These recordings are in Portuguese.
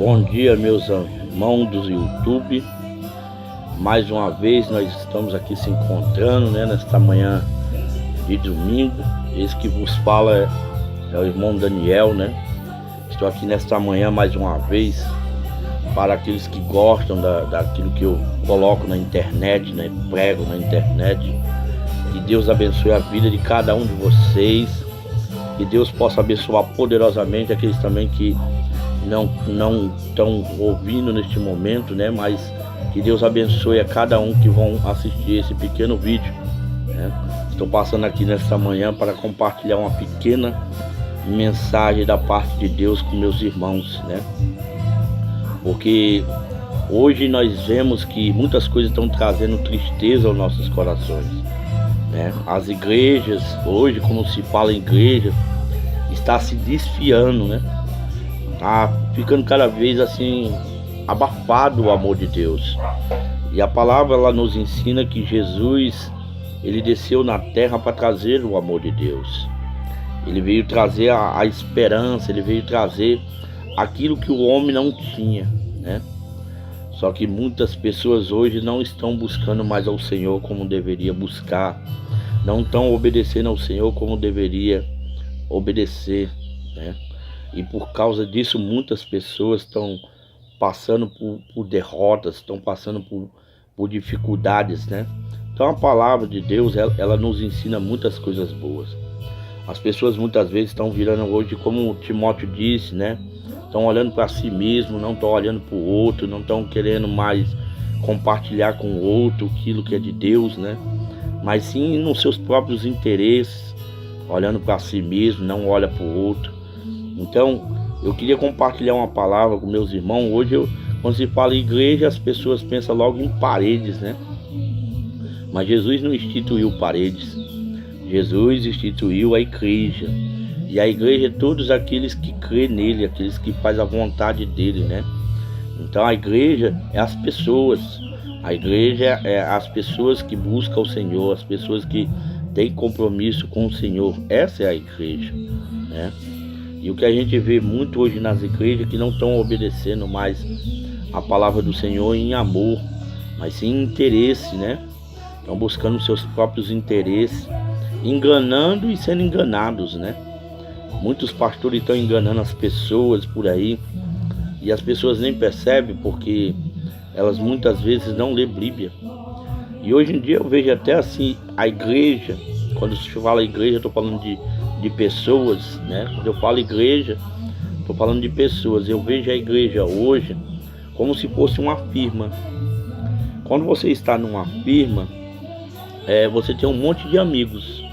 Bom dia, meus irmãos do YouTube. Mais uma vez nós estamos aqui se encontrando, nesta manhã de domingo. Esse que vos fala é o irmão Daniel, Estou aqui nesta manhã mais uma vez para aqueles que gostam daquilo que eu coloco na internet, prego na internet. Que Deus abençoe a vida de cada um de vocês. Que Deus possa abençoar poderosamente aqueles também que não estão ouvindo neste momento, mas que Deus abençoe a cada um que vão assistir esse pequeno vídeo, Estou passando aqui nesta manhã para compartilhar uma pequena mensagem da parte de Deus com meus irmãos, Porque hoje nós vemos que muitas coisas estão trazendo tristeza aos nossos corações, As igrejas, hoje, como se fala em igreja, está se desfiando, Tá ficando cada vez assim abafado o amor de Deus. E a palavra ela nos ensina que Jesus, ele desceu na terra para trazer o amor de Deus. Ele veio trazer a esperança, ele veio trazer aquilo que o homem não tinha, Só que muitas pessoas hoje não estão buscando mais ao Senhor como deveria buscar, não estão obedecendo ao Senhor como deveria obedecer, E por causa disso muitas pessoas estão passando por derrotas, estão passando por dificuldades, Então a palavra de Deus, ela nos ensina muitas coisas boas. As pessoas muitas vezes estão virando hoje, como Timóteo disse, Estão olhando para si mesmo, não estão olhando para o outro, não estão querendo mais compartilhar com o outro aquilo que é de Deus, Mas sim nos seus próprios interesses, olhando para si mesmo, não olha para o outro. Então, eu queria compartilhar uma palavra com meus irmãos. Hoje, quando se fala em igreja, as pessoas pensam logo em paredes, Mas Jesus não instituiu paredes. Jesus instituiu a igreja. E a igreja é todos aqueles que crêem nele, aqueles que fazem a vontade dele, Então, a igreja é as pessoas. A igreja é as pessoas que buscam o Senhor, as pessoas que têm compromisso com o Senhor. Essa é a igreja, E o que a gente vê muito hoje nas igrejas é que não estão obedecendo mais a palavra do Senhor em amor, mas sim em interesse, Estão buscando seus próprios interesses, enganando e sendo enganados, Muitos pastores estão enganando as pessoas por aí, e as pessoas nem percebem porque elas muitas vezes não lêem Bíblia. E hoje em dia eu vejo até assim, a igreja, quando se fala igreja, eu estou falando de pessoas, Quando eu falo igreja, estou falando de pessoas. Eu vejo a igreja hoje como se fosse uma firma. Quando você está numa firma, você tem um monte de amigos.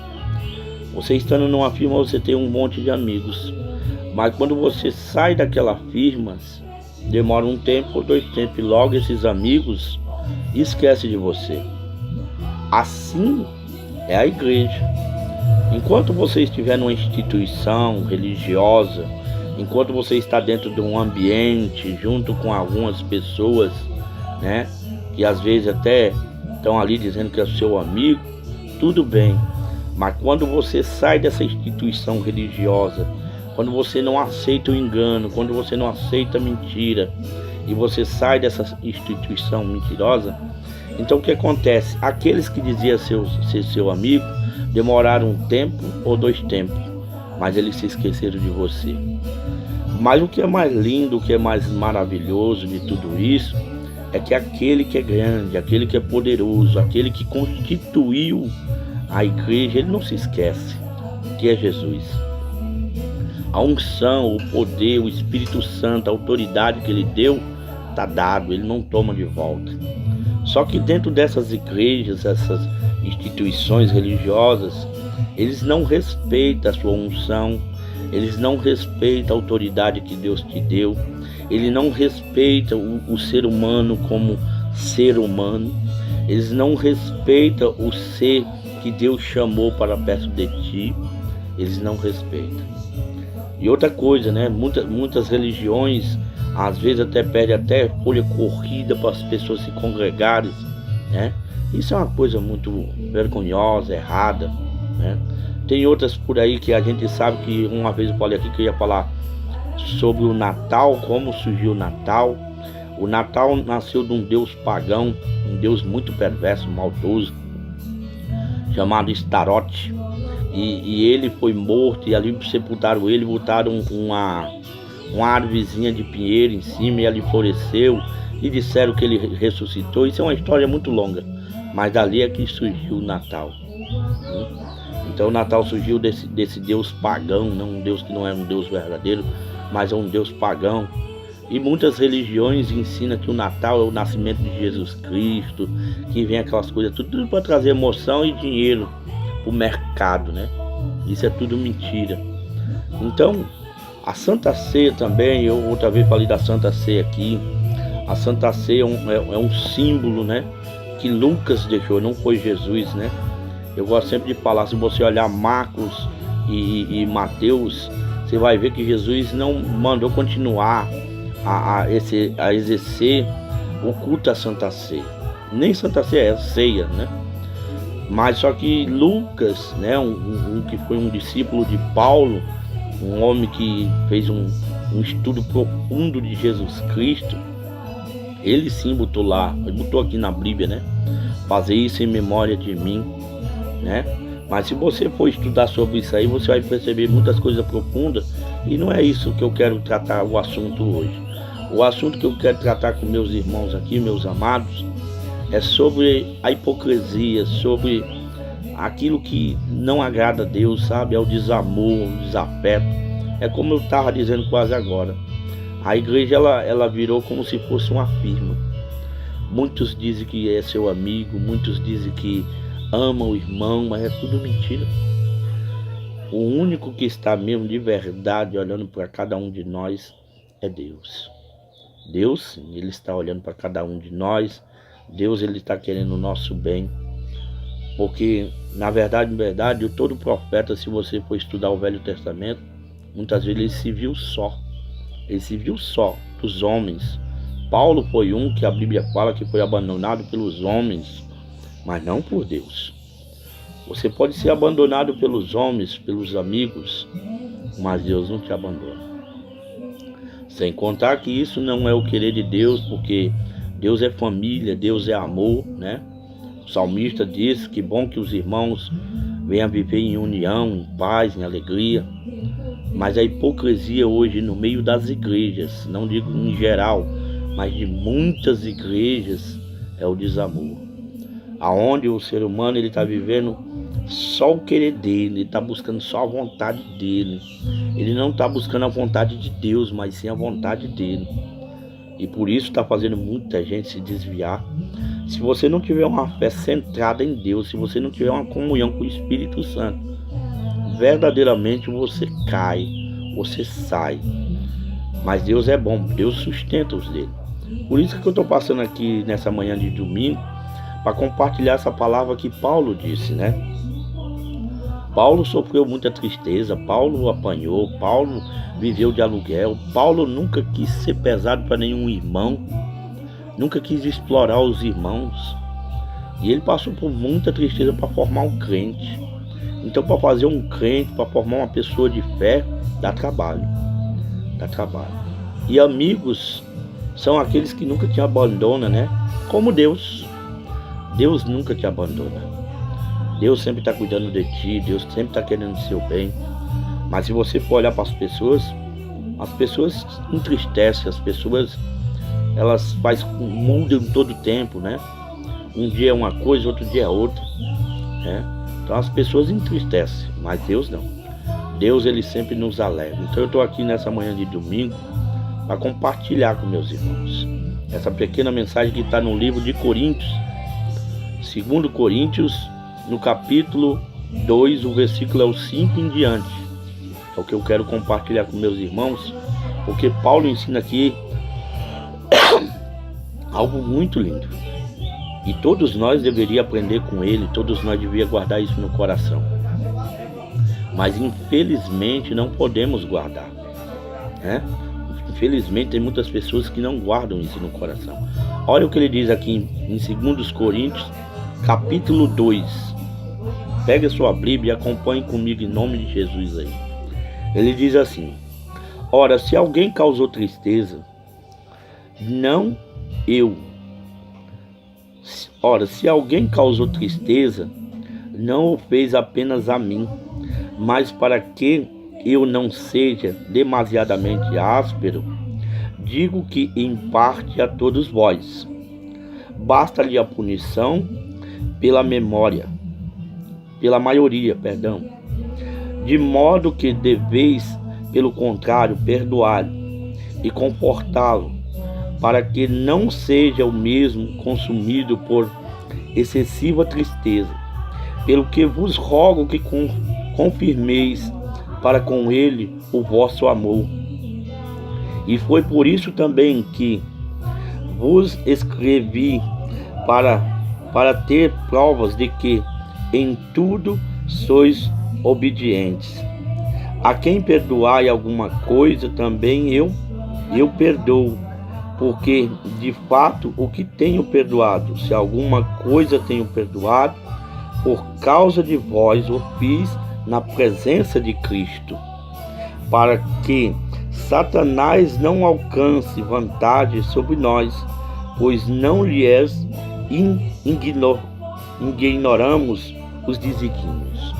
Você estando numa firma, você tem um monte de amigos. Mas quando você sai daquela firma, demora um tempo ou 2 tempos, e logo esses amigos esquecem de você. Assim é a igreja. Enquanto você estiver numa instituição religiosa, enquanto você está dentro de um ambiente, junto com algumas pessoas, que às vezes até estão ali dizendo que é seu amigo, tudo bem. Mas quando você sai dessa instituição religiosa, quando você não aceita o engano, quando você não aceita a mentira, e você sai dessa instituição mentirosa, então o que acontece? Aqueles que diziam ser seu amigo, demoraram 1 tempo ou 2 tempos, mas eles se esqueceram de você. Mas o que é mais lindo, o que é mais maravilhoso de tudo isso, é que aquele que é grande, aquele que é poderoso, aquele que constituiu a igreja, ele não se esquece, que é Jesus. A unção, o poder, o Espírito Santo, a autoridade que ele deu, está dado, ele não toma de volta. Só que dentro dessas igrejas, essas instituições religiosas, eles não respeitam a sua unção, eles não respeitam a autoridade que Deus te deu, eles não respeitam o ser humano como ser humano, eles não respeitam o ser que Deus chamou para perto de ti, eles não respeitam. E outra coisa, muitas religiões às vezes até pede até folha corrida para as pessoas se congregarem, Isso é uma coisa muito vergonhosa, errada, Tem outras por aí que a gente sabe que uma vez eu falei aqui que eu ia falar sobre o Natal, como surgiu o Natal. O Natal nasceu de um Deus pagão, um Deus muito perverso, maldoso, chamado Starote. E ele foi morto, e ali sepultaram ele, botaram uma árvorezinha de pinheiro em cima, e ali floresceu, e disseram que ele ressuscitou. Isso é uma história muito longa, mas dali é que surgiu o Natal. Então o Natal surgiu desse Deus pagão, não um Deus que não é um Deus verdadeiro, mas é um Deus pagão. E muitas religiões ensinam que o Natal é o nascimento de Jesus Cristo, que vem aquelas coisas, tudo para trazer emoção e dinheiro para o mercado, né? Isso é tudo mentira. Então, a Santa Ceia também, eu outra vez falei da Santa Ceia aqui. A Santa Ceia é um símbolo, né? Que Lucas deixou, não foi Jesus, né? Eu gosto sempre de falar, se você olhar Marcos e Mateus, você vai ver que Jesus não mandou continuar a exercer o culto à Santa Ceia. Nem Santa Ceia, é ceia, né? Mas só que Lucas, né, que foi um discípulo de Paulo, um homem que fez um estudo profundo de Jesus Cristo, ele sim botou lá, ele botou aqui na Bíblia, né? Fazer isso em memória de mim, né? Mas se você for estudar sobre isso aí, você vai perceber muitas coisas profundas, e não é isso que eu quero tratar o assunto hoje. O assunto que eu quero tratar com meus irmãos aqui, meus amados, é sobre a hipocrisia, sobre aquilo que não agrada a Deus, sabe? É o desamor, o desafeto. É como eu estava dizendo quase agora. A igreja ela virou como se fosse uma firma. Muitos dizem que é seu amigo, muitos dizem que ama o irmão, mas é tudo mentira. O único que está mesmo de verdade olhando para cada um de nós é Deus. Deus, sim, Ele está olhando para cada um de nós. Deus, Ele está querendo o nosso bem. Porque, na verdade, todo profeta, se você for estudar o Velho Testamento, muitas vezes ele se viu só. Ele se viu só dos homens. Paulo foi um que a Bíblia fala que foi abandonado pelos homens, mas não por Deus. Você pode ser abandonado pelos homens, pelos amigos, mas Deus não te abandona. Sem contar que isso não é o querer de Deus, porque Deus é família, Deus é amor, né? O salmista diz que bom que os irmãos venham viver em união, em paz, em alegria. Mas a hipocrisia hoje no meio das igrejas, não digo em geral, mas de muitas igrejas, é o desamor. Aonde o ser humano ele está vivendo só o querer dele, ele está buscando só a vontade dele. Ele não está buscando a vontade de Deus, mas sim a vontade dele. E por isso está fazendo muita gente se desviar. Se você não tiver uma fé centrada em Deus, se você não tiver uma comunhão com o Espírito Santo, verdadeiramente você cai, você sai. Mas Deus é bom, Deus sustenta os dele. Por isso que eu estou passando aqui nessa manhã de domingo, para compartilhar essa palavra que Paulo disse, né? Paulo sofreu muita tristeza, Paulo apanhou, Paulo viveu de aluguel, Paulo nunca quis ser pesado para nenhum irmão, nunca quis explorar os irmãos. E ele passou por muita tristeza para formar um crente. Então, para fazer um crente, para formar uma pessoa de fé, dá trabalho. Dá trabalho. E amigos são aqueles que nunca te abandonam, né? Como Deus. Deus nunca te abandona. Deus sempre está cuidando de ti, Deus sempre está querendo o seu bem. Mas se você for olhar para as pessoas entristecem, as pessoas elas mudam todo o tempo, né? Um dia é uma coisa, outro dia é outra, né? Então as pessoas entristecem, mas Deus não. Deus ele sempre nos alegra. Então eu estou aqui nessa manhã de domingo para compartilhar com meus irmãos essa pequena mensagem que está no livro de Coríntios, 2 Coríntios, no capítulo 2, o versículo é o 5 em diante. É o que eu quero compartilhar com meus irmãos, porque Paulo ensina aqui algo muito lindo. E todos nós deveríamos aprender com ele, todos nós deveríamos guardar isso no coração. Mas infelizmente não podemos guardar, né? Infelizmente tem muitas pessoas que não guardam isso no coração. Olha o que ele diz aqui em 2 Coríntios, capítulo 2. Pega a sua Bíblia e acompanhe comigo em nome de Jesus aí. Ele diz assim: Ora, se alguém causou tristeza, não eu. Ora, se alguém causou tristeza, não o fez apenas a mim, mas para que eu não seja demasiadamente áspero, digo que em parte a todos vós. Basta-lhe a punição pela maioria, de modo que deveis, pelo contrário, perdoar e confortá-lo, para que não seja o mesmo consumido por excessiva tristeza. Pelo que vos rogo que confirmeis para com ele o vosso amor. E foi por isso também que vos escrevi para ter provas de que em tudo sois obedientes. A quem perdoai alguma coisa, também eu perdoo, porque de fato o que tenho perdoado, se alguma coisa tenho perdoado, por causa de vós o fiz na presença de Cristo, para que Satanás não alcance vantagem sobre nós, pois não lhes ignoramos os desígnios.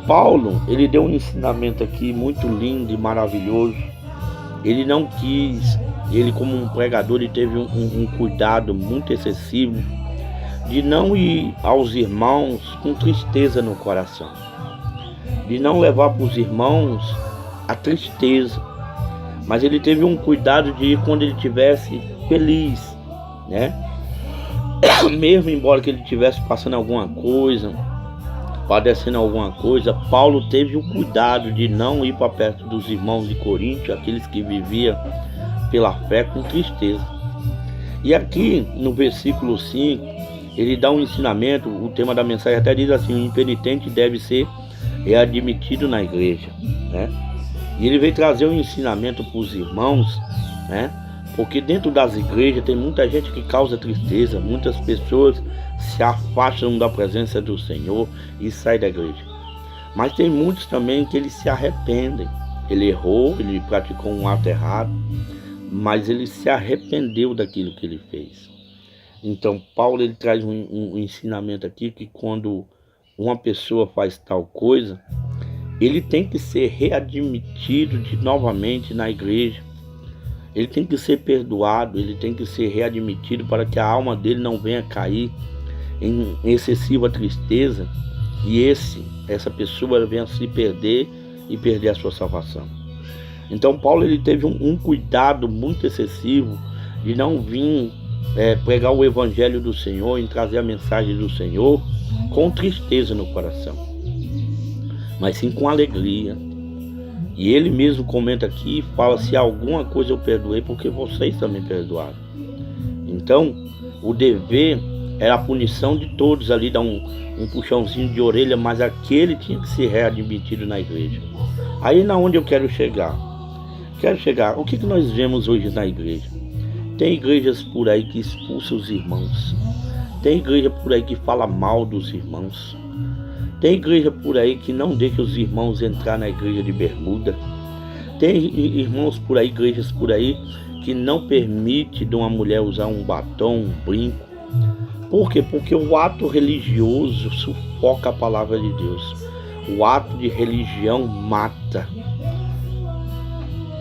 Paulo, ele deu um ensinamento aqui muito lindo e maravilhoso. Ele não quis, ele como um pregador, ele teve um cuidado muito excessivo de não ir aos irmãos com tristeza no coração, de não levar para os irmãos a tristeza, mas ele teve um cuidado de ir quando ele estivesse feliz, né? Mesmo embora que ele estivesse passando alguma coisa, padecendo alguma coisa, Paulo teve o cuidado de não ir para perto dos irmãos de Corinto, aqueles que viviam pela fé com tristeza. E aqui no versículo 5, ele dá um ensinamento, o tema da mensagem até diz assim: o impenitente deve ser readmitido na igreja, né? E ele veio trazer um ensinamento para os irmãos, né? Porque dentro das igrejas tem muita gente que causa tristeza, muitas pessoas se afastam da presença do Senhor e saem da igreja. Mas tem muitos também que eles se arrependem. Ele errou, ele praticou um ato errado, mas ele se arrependeu daquilo que ele fez. Então Paulo, ele traz um ensinamento aqui que quando uma pessoa faz tal coisa, ele tem que ser readmitido novamente na igreja. Ele tem que ser perdoado, ele tem que ser readmitido para que a alma dele não venha cair em excessiva tristeza e essa pessoa venha se perder e perder a sua salvação. Então Paulo, ele teve um cuidado muito excessivo de não vir pregar o evangelho do Senhor, em trazer a mensagem do Senhor com tristeza no coração, mas sim com alegria. E ele mesmo comenta aqui e fala: se alguma coisa eu perdoei, porque vocês também perdoaram. Então o dever era a punição de todos ali, dar um puxãozinho de orelha, mas aquele tinha que ser readmitido na igreja. Aí na onde eu quero chegar? O que nós vemos hoje na igreja? Tem igrejas por aí que expulsam os irmãos, tem igreja por aí que fala mal dos irmãos, tem igreja por aí que não deixa os irmãos entrar na igreja de bermuda, tem irmãos por aí, igrejas por aí que não permite de uma mulher usar um batom, um brinco. Por quê? Porque o ato religioso sufoca a palavra de Deus. O ato de religião mata.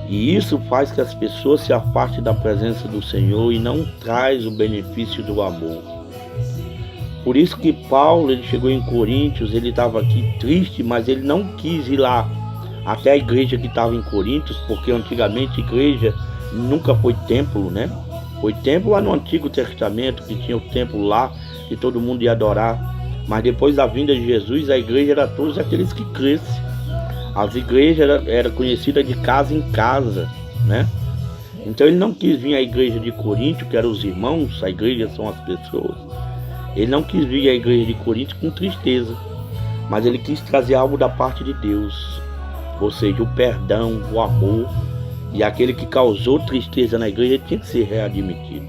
E isso faz que as pessoas se afastem da presença do Senhor e não traz o benefício do amor. Por isso que Paulo, ele chegou em Coríntios, ele estava aqui triste, mas ele não quis ir lá até a igreja que estava em Coríntios, porque antigamente a igreja nunca foi templo, né? Foi templo lá no Antigo Testamento, que tinha o templo lá, que todo mundo ia adorar. Mas depois da vinda de Jesus, a igreja era todos aqueles que crescem. As igrejas eram conhecidas de casa em casa, né? Então ele não quis vir à igreja de Corinto, que eram os irmãos, a igreja são as pessoas. Ele não quis vir à igreja de Corinto com tristeza, mas ele quis trazer algo da parte de Deus, ou seja, o perdão, o amor. E aquele que causou tristeza na igreja tinha que ser readmitido.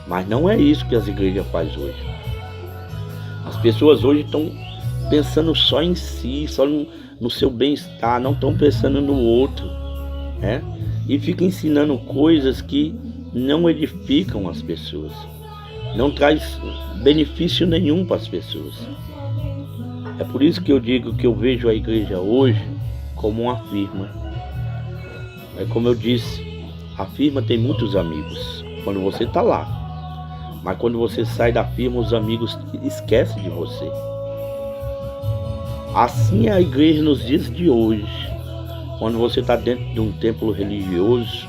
Mas não é isso que as igrejas fazem hoje. As pessoas hoje estão pensando só em si, só no seu bem-estar, não estão pensando no outro. né? E fica ensinando coisas que não edificam as pessoas, não traz benefício nenhum para as pessoas. É por isso que eu digo que eu vejo a igreja hoje como uma firma. É como eu disse, a firma tem muitos amigos quando você está lá, mas quando você sai da firma, os amigos esquecem de você. Assim é a igreja nos dias de hoje. Quando você está dentro de um templo religioso,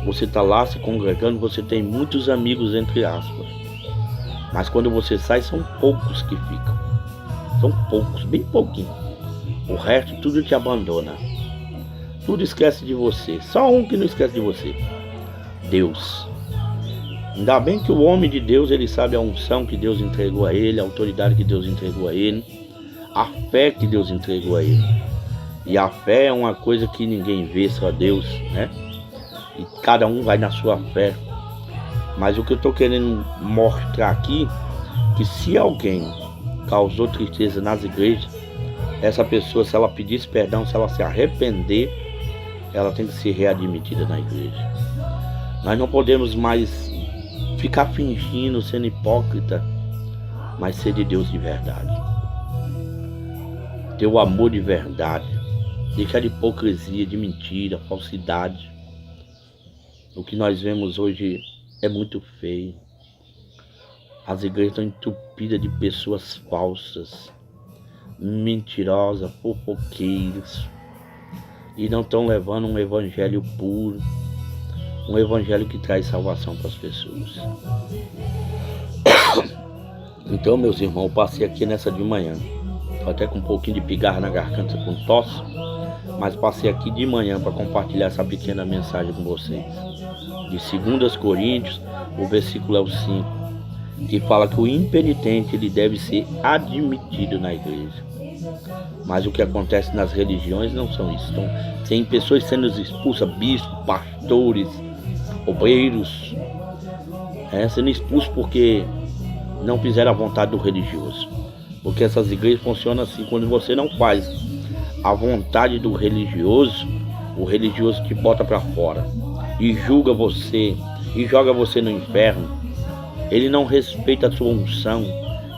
você está lá se congregando, você tem muitos amigos, entre aspas. Mas quando você sai, são poucos que ficam. São poucos, bem pouquinho. O resto tudo te abandona. Tudo esquece de você. Só um que não esquece de você: Deus. Ainda bem que o homem de Deus, ele sabe a unção que Deus entregou a ele, a autoridade que Deus entregou a ele, a fé que Deus entregou a ele. E a fé é uma coisa que ninguém vê, só Deus, né? E cada um vai na sua fé. Mas o que eu estou querendo mostrar aqui, que se alguém causou tristeza nas igrejas, essa pessoa, se ela pedisse perdão, se ela se arrepender, ela tem que ser readmitida na igreja. Nós não podemos mais ficar fingindo, sendo hipócrita, mas ser de Deus de verdade. Ter o amor de verdade. Deixar de hipocrisia, de mentira, falsidade. O que nós vemos hoje é muito feio. As igrejas estão entupidas de pessoas falsas, mentirosas, fofoqueiras, e não estão levando um evangelho puro, um evangelho que traz salvação para as pessoas. Então, meus irmãos, eu passei aqui nessa de manhã, até com um pouquinho de pigarra na garganta, com tosse, mas passei aqui de manhã para compartilhar essa pequena mensagem com vocês. De 2 Coríntios, o versículo é o 5, que fala que o impenitente ele deve ser admitido na igreja. Mas o que acontece nas religiões não são isso. Então, tem pessoas sendo expulsas, bispos, pastores, obreiros, sendo expulsos porque não fizeram a vontade do religioso. Porque essas igrejas funcionam assim: quando você não faz a vontade do religioso, o religioso te bota para fora e julga você e joga você no inferno. Ele não respeita a sua unção,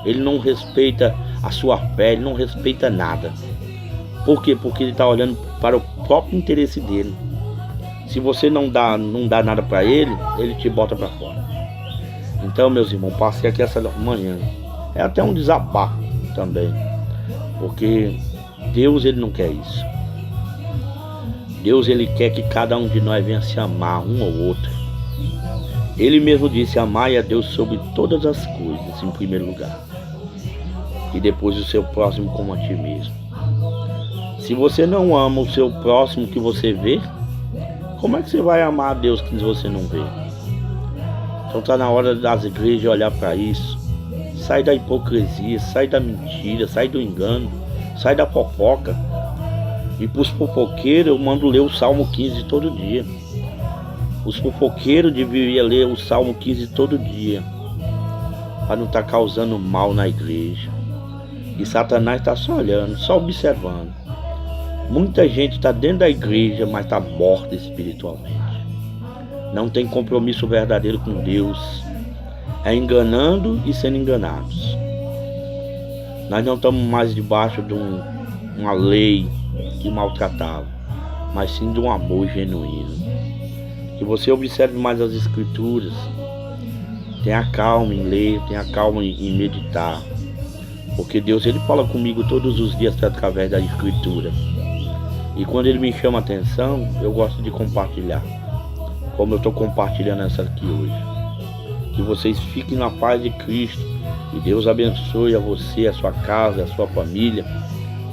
ele não respeita a sua fé, ele não respeita nada. Por quê? Porque ele está olhando para o próprio interesse dele. Se você não dá nada para ele, ele te bota para fora. Então, meus irmãos, passei aqui essa manhã. É até um desabafo também, porque Deus ele não quer isso. Deus ele quer que cada um de nós venha se amar um ao outro. Ele mesmo disse: amai a Deus sobre todas as coisas, em primeiro lugar, e depois o seu próximo como a ti mesmo. Se você não ama o seu próximo que você vê, como é que você vai amar a Deus que você não vê? Então está na hora das igrejas olhar para isso. Sai da hipocrisia, sai da mentira, sai do engano, sai da fofoca. E para os fofoqueiros eu mando ler o Salmo 15 todo dia. Os fofoqueiros deveriam ler o Salmo 15 todo dia, para não estar causando mal na igreja. E Satanás está só olhando, só observando. Muita gente está dentro da igreja, mas está morta espiritualmente. Não tem compromisso verdadeiro com Deus. É enganando e sendo enganados. Nós não estamos mais debaixo de uma lei que maltratava, mas sim de um amor genuíno. Que você observe mais as escrituras. Tenha calma em ler, tenha calma em meditar. Porque Deus ele fala comigo todos os dias através da escritura. E quando ele me chama a atenção, eu gosto de compartilhar. Como eu estou compartilhando essa aqui hoje. Que vocês fiquem na paz de Cristo. E Deus abençoe a você, a sua casa, a sua família,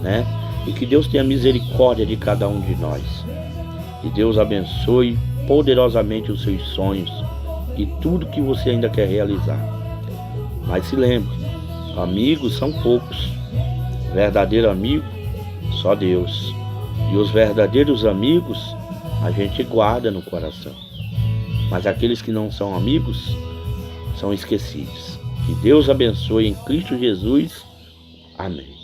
né? E que Deus tenha misericórdia de cada um de nós. Que Deus abençoe poderosamente os seus sonhos e tudo que você ainda quer realizar. Mas se lembre, amigos são poucos. Verdadeiro amigo, só Deus. E os verdadeiros amigos a gente guarda no coração. Mas aqueles que não são amigos são esquecidos. Que Deus abençoe em Cristo Jesus. Amém.